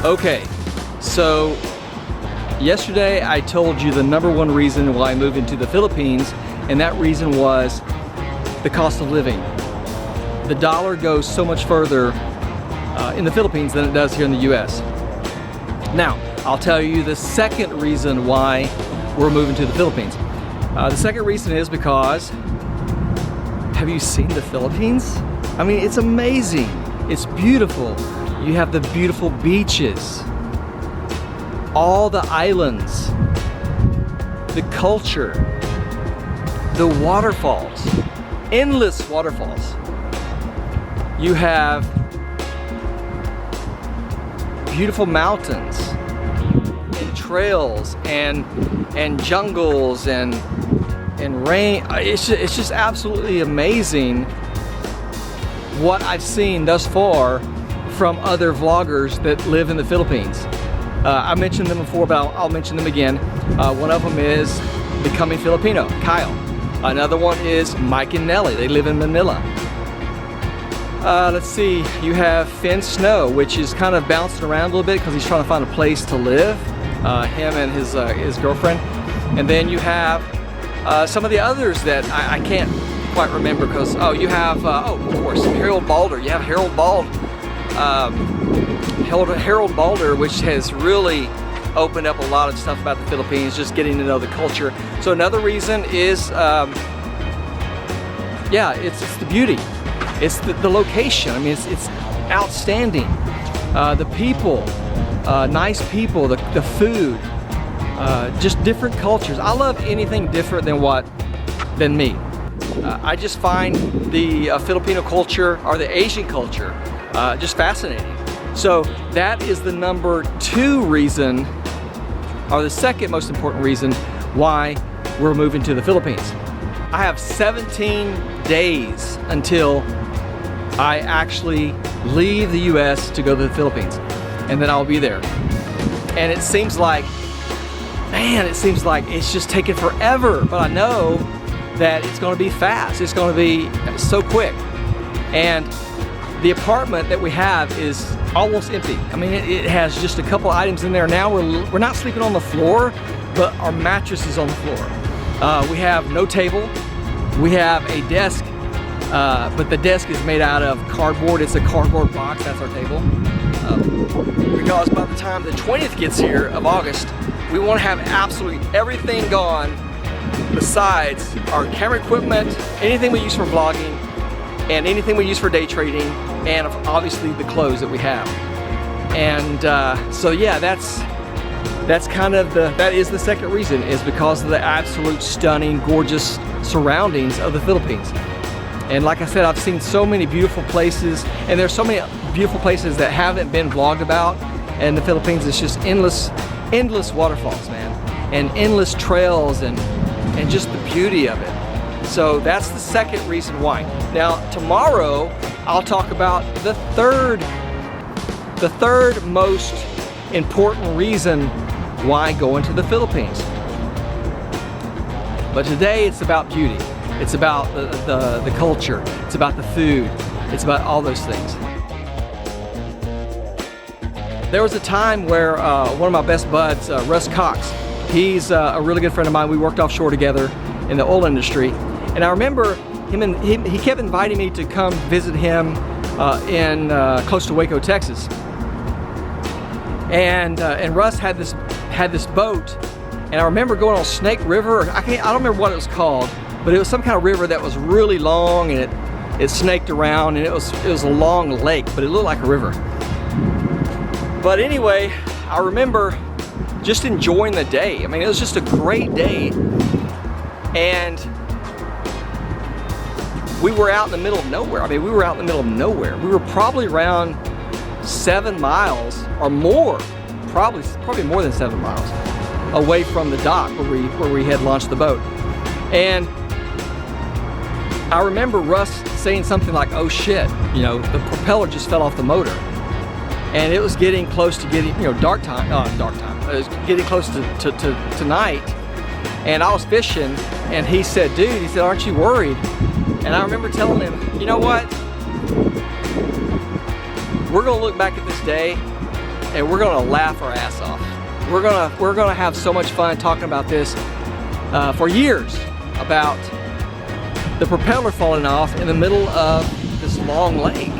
Okay, so yesterday I told you the number one reason why I moved into the Philippines, and that reason was the cost of living. The dollar goes so much further in the Philippines than it does here in the US. Now, I'll tell you the second reason why we're moving to the Philippines. The second reason is because, have you seen the Philippines? I mean, it's amazing. It's beautiful. You have the beautiful beaches, all the islands, the culture, the waterfalls, endless waterfalls. You have beautiful mountains and trails and jungles and rain. It's just absolutely amazing what I've seen thus far from other vloggers that live in the Philippines. I mentioned them before, but I'll mention them again. One of them is Becoming Filipino, Kyle. Another one is Mike and Nelly. They live in Manila. Let's see, you have Finn Snow, which is kind of bouncing around a little bit because he's trying to find a place to live, him and his girlfriend. And then you have some of the others that I can't quite remember because, you have, of course, Harold Balder. You have Harold Balder, which has really opened up a lot of stuff about the Philippines, just getting to know the culture. So another reason is, it's the beauty. It's the location. I mean, it's outstanding. The people, nice people, the food, just different cultures. I love anything different than me. I just find the Filipino culture or the Asian culture just fascinating. So that is the number two reason, or the second most important reason why we're moving to the Philippines. I have 17 days until I actually leave the US to go to the Philippines, and then I'll be there. And it seems like, man, it's just taking forever, but I know that it's gonna be fast. It's gonna be so quick. And the apartment that we have is almost empty. I mean, it has just a couple items in there. Now we're not sleeping on the floor, but our mattress is on the floor. We have no table. We have a desk, but the desk is made out of cardboard. It's a cardboard box. That's our table. Because by the time the 20th gets here of August, we want to have absolutely everything gone besides our camera equipment, anything we use for vlogging, and anything we use for day trading, and obviously the clothes that we have. And so yeah, that's kind of that is the second reason, is because of the absolute stunning, gorgeous surroundings of the Philippines. And like I said, I've seen so many beautiful places, and there's so many beautiful places that haven't been vlogged about. And the Philippines is just endless waterfalls, man, and endless trails, and just the beauty of it. So that's the second reason why. Now tomorrow I'll talk about the third most important reason why go into the Philippines. But today it's about beauty. It's about the culture. It's about the food. It's about all those things. There was a time where one of my best buds, Russ Cox, he's a really good friend of mine. We worked offshore together in the oil industry. And I remember he kept inviting me to come visit him in close to Waco, Texas. And Russ had this boat, and I remember going on Snake River. I don't remember what it was called, but it was some kind of river that was really long, and it snaked around, and it was a long lake, but it looked like a river. But anyway, I remember just enjoying the day. I mean, it was just a great day, and we were out in the middle of nowhere. I mean, we were out in the middle of nowhere. We were probably around 7 miles or more, probably more than 7 miles away from the dock where we had launched the boat. And I remember Russ saying something like, "Oh shit, the propeller just fell off the motor." And it was getting close to getting, dark time. It was getting close to night. And I was fishing, and he said, "Aren't you worried?" And I remember telling him, "You know what? We're gonna look back at this day and we're gonna laugh our ass off. We're gonna have so much fun talking about this for years, about the propeller falling off in the middle of this long lake.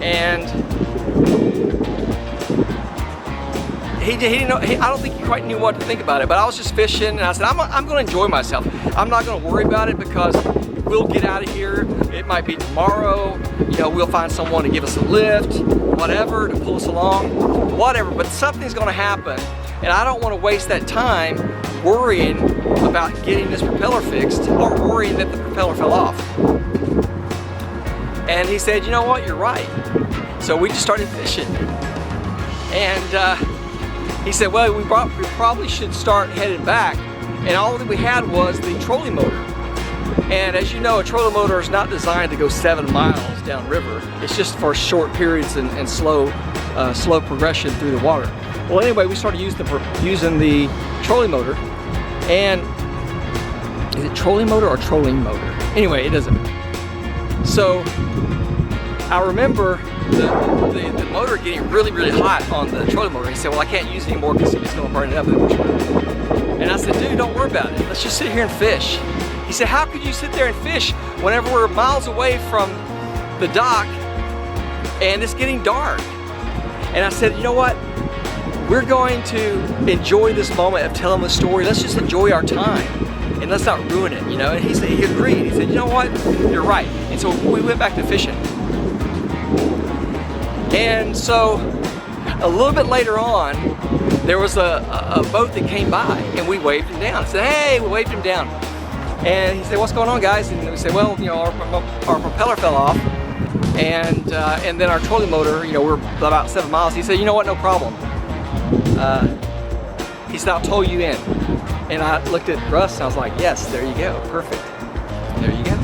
And he didn't know, I don't think he quite knew what to think about it, but I was just fishing, and I said, I'm gonna enjoy myself. I'm not gonna worry about it because we'll get out of here. It might be tomorrow, you know, we'll find someone to give us a lift, whatever, to pull us along, whatever, but something's gonna happen, and I don't wanna waste that time worrying about getting this propeller fixed or worrying that the propeller fell off. And he said, you know what, you're right. So we just started fishing. And he said, well, we probably should start heading back. And all that we had was the trolling motor. And as you know, a trolling motor is not designed to go 7 miles downriver. It's just for short periods and slow progression through the water. Well, anyway, we started using the trolling motor. And is it trolling motor or trolling motor? Anyway, it doesn't matter. So I remember the motor getting really, really hot on the trolling motor. He said, well, I can't use it anymore because it's going to burn it up. And I said, dude, don't worry about it. Let's just sit here and fish. He said, how could you sit there and fish whenever we're miles away from the dock and it's getting dark? And I said, you know what? We're going to enjoy this moment of telling the story. Let's just enjoy our time and let's not ruin it, you know? And he agreed. He said, you know what? You're right. And so we went back to fishing. And so a little bit later on, there was a boat that came by and we waved him down. I said, hey, we waved him down. And he said, what's going on, guys? And we said, well, you know, our propeller fell off. And then our trolling motor, you know, we're about 7 miles. He said, you know what, no problem. He said, I'll tow you in. And I looked at Russ and I was like, yes, there you go, perfect. There you go.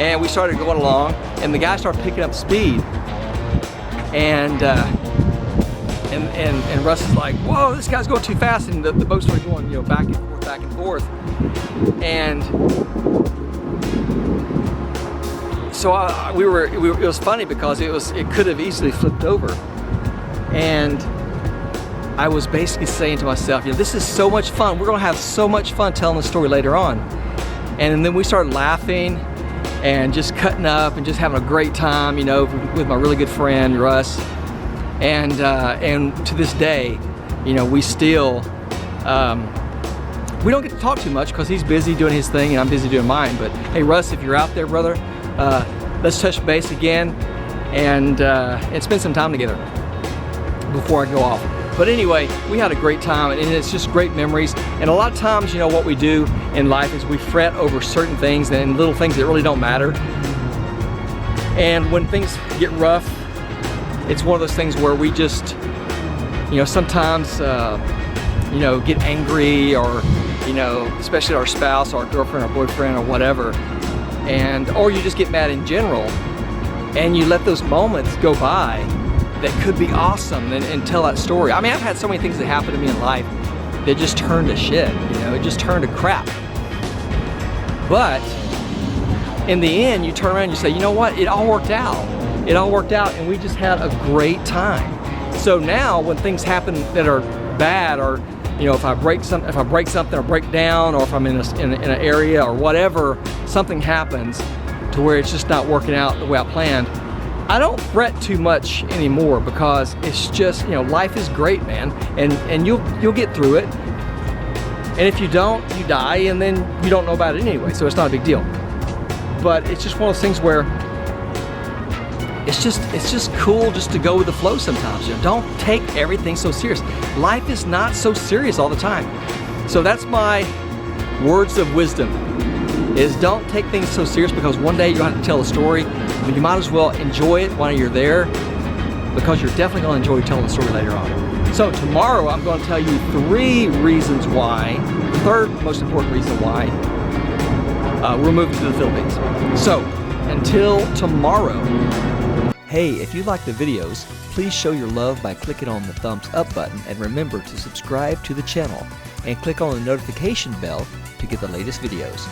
And we started going along and the guy started picking up speed. And Russ is like, whoa, this guy's going too fast. And the boat started going, you know, back and forth. And so it was funny because it could have easily flipped over. And I was basically saying to myself, you know, this is so much fun. We're gonna have so much fun telling the story later on. And then we started laughing and just cutting up and just having a great time, you know, with my really good friend, Russ. And to this day, you know, we still, we don't get to talk too much because he's busy doing his thing and I'm busy doing mine. But hey, Russ, if you're out there, brother, let's touch base again and spend some time together before I go off. But anyway, we had a great time and it's just great memories. And a lot of times, you know, what we do in life is we fret over certain things and little things that really don't matter. And when things get rough, it's one of those things where we just, you know, sometimes, you know, get angry or, you know, especially our spouse, our girlfriend, our boyfriend or whatever. Or you just get mad in general and you let those moments go by that could be awesome and tell that story. I mean, I've had so many things that happen to me in life that just turned to shit, you know, it just turned to crap. But in the end, you turn around and you say, you know what, it all worked out. It all worked out and we just had a great time. So now when things happen that are bad, or, you know, if I break something or break down, or if I'm in an area or whatever, something happens to where it's just not working out the way I planned, I don't fret too much anymore because it's just, you know, life is great, man, and you'll get through it. And if you don't, you die, and then you don't know about it anyway, so it's not a big deal. But it's just one of those things where it's just cool just to go with the flow sometimes. You know, don't take everything so serious. Life is not so serious all the time. So that's my words of wisdom, is don't take things so serious, because one day you'll have to tell a story, but you might as well enjoy it while you're there, because you're definitely going to enjoy telling the story later on. So tomorrow I'm going to tell you 3 reasons why, the third most important reason why we're moving to the Philippines. So until tomorrow. Hey, if you like the videos, please show your love by clicking on the thumbs up button, and remember to subscribe to the channel and click on the notification bell to get the latest videos.